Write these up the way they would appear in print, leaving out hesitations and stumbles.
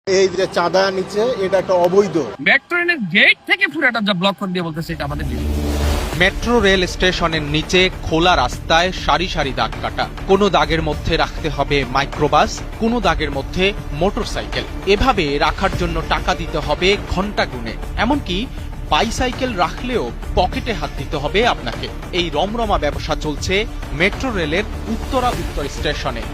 এই যে চাঁদা নিচ্ছে এটা একটা অবৈধ। মেট্রো ট্রেনের গেট থেকে পুরোটা যা ব্লক করে দিয়ে বলতেছে এটা আমাদের ডিউটি। মেট্রো রেল স্টেশনের নিচে খোলা রাস্তায় সারি সারি দাগ কাটা, কোনো দাগের মধ্যে রাখতে হবে মাইক্রোবাস, কোনো দাগের মধ্যে মোটরসাইকেল। এভাবে রাখার জন্য টাকা দিতে হবে ঘন্টা গুণে, এমনকি বাইসাইকেল রাখলেও পকেটে হাত দিতে হবে আপনাকে। এই রমরমা ব্যবসা চলছে মেট্রো রেলের উত্তর স্টেশনে।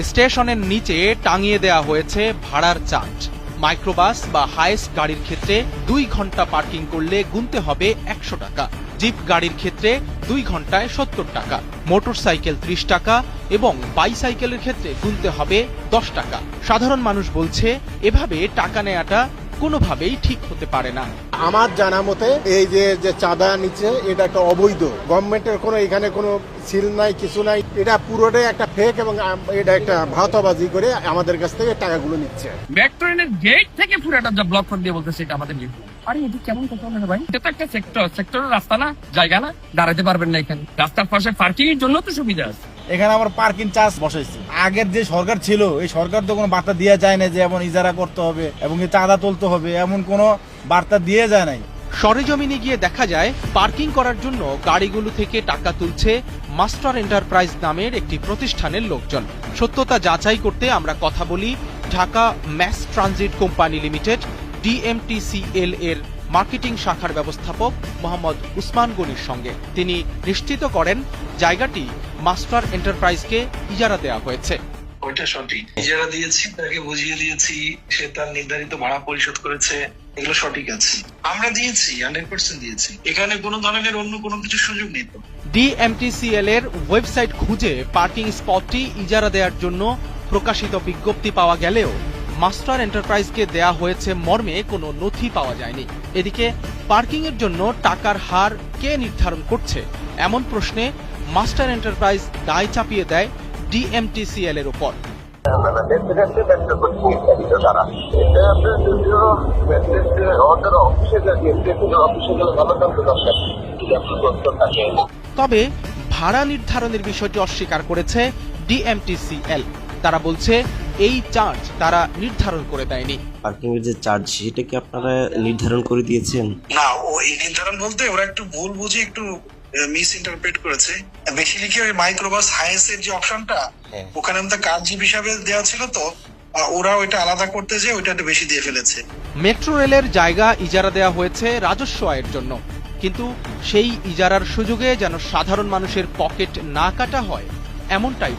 স্টেশনের নিচে টাঙিয়ে দেয়া হয়েছে ভাড়ার চার্ট। মাইক্রোবাস বা হাইয়েস্ট গাড়ির ক্ষেত্রে 2 ঘন্টা পার্কিং করলে গুনতে হবে 100 টাকা, জিপ গাড়ির ক্ষেত্রে 2 ঘন্টায় 70 টাকা, মোটরসাইকেল 30 টাকা এবং বাইসাইকেলের ক্ষেত্রে গুনতে হবে 10 টাকা। সাধারণ মানুষ বলছে এভাবে টাকা নেওয়াটা কোনোভাবেই ঠিক হতে পারে না। আমার জানা মতে এই যে চাঁদা নিচ্ছে এটা একটা অবৈধ। গভর্নমেন্টের কোনো এখানে কোনো সিল নাই, কিছু নাই, এটা পুরোটাই একটা ফেক এবং এটা একটা ভাওতাবাজি করে আমাদের কাছ থেকে টাকাগুলো নিচ্ছে। মেট্রো ট্রেনের গেট থেকে পুরোটা যা ব্লক করে দিয়ে বলতেছে এটা আমাদের ডিউটি। আরে এটি কেমন কথা হলো ভাই? এটা তো একটা সেক্টরের রাস্তা না, জায়গা না, দাঁড়াতে পারবেন না এখানে। রাস্তার পাশে পার্কিং এর জন্য তো সুবিধা আছে। এখানে আমার পার্কিং চার্জ বসাইছি। আগের যে সরকার ছিল এই সরকার তো কোনো বার্তা দিয়ে যায় না যে এমন ইজারা করতে হবে এবং চাঁদা তুলতে হবে, এমন কোনো বার্তা দিয়ে যায় নাই। সরেজমিনে গিয়ে দেখা যায় পার্কিং করার জন্য গাড়িগুলো থেকে টাকা তুলছে মাস্টার এন্টারপ্রাইজ নামের একটি প্রতিষ্ঠানের লোকজন। সত্যতা যাচাই করতে আমরা কথা বলি Dhaka mass transit company limited DMTCL এর মার্কেটিং শাখার ব্যবস্থাপক মোহাম্মদ উসমান গনির সঙ্গে। তিনি নিশ্চিত করেন জায়গাটি মাস্টার এন্টারপ্রাইজকে ইজারা দেওয়া হয়েছে। ওইটা সঠিক, ইজারা দিয়েছি, তাকে বুঝিয়ে দিয়েছি, সে তার নির্ধারিত ভাড়া পরিশোধ করেছে, এগুলো সঠিক আছে। আমরা দিয়েছি, 100% দিয়েছি। এখানে কোনো ধরনের অন্য কোনো কিছু সুযোগ নেই তো। DMTCL এর ওয়েবসাইট খুঁজে পার্কিং স্পটটি ইজারা দেওয়ার জন্য প্রকাশিত বিজ্ঞপ্তি পাওয়া গেলেও মাস্টার এন্টারপ্রাইজকে দেয়া হয়েছে মর্মে কোনো নথি পাওয়া যায়নি। এদিকে পার্কিং এর জন্য টাকার হার কে নির্ধারণ করছে এমন প্রশ্নে মাস্টার এন্টারপ্রাইজ দায় চাপিয়ে দেয় DMTCL এর উপর। তবে ভাড়া নির্ধারণের বিষয়টি অস্বীকার করেছে DMTCL। তারা বলছে এই চার্জ তারা নির্ধারণ করে দেয়নি। পার্কিং এর যে চার্জ সেটা কি আপনারা নির্ধারণ করে দিয়েছেন? না, ও এই নির্ধারণ বলতে ওরা একটু ভুল বুঝে একটু মিস ইন্টারপ্রেট করেছে। বেসিক্যালি ওই মাইক্রোবাস হাইয়েস্ট এর যে অপশনটা ওখানে আমাদের কার্যজীব হিসাবে দেওয়া ছিল, তো ওরা ওইটা আলাদা করতে যে ওইটা একটু বেশি দিয়ে ফেলেছে। মেট্রো রেলের জায়গা ইজারা দেওয়া হয়েছে রাজস্ব আয়ের জন্য, কিন্তু সেই ইজারার সুযোগে যেন সাধারণ মানুষের পকেট না কাটা হয় এমনটাই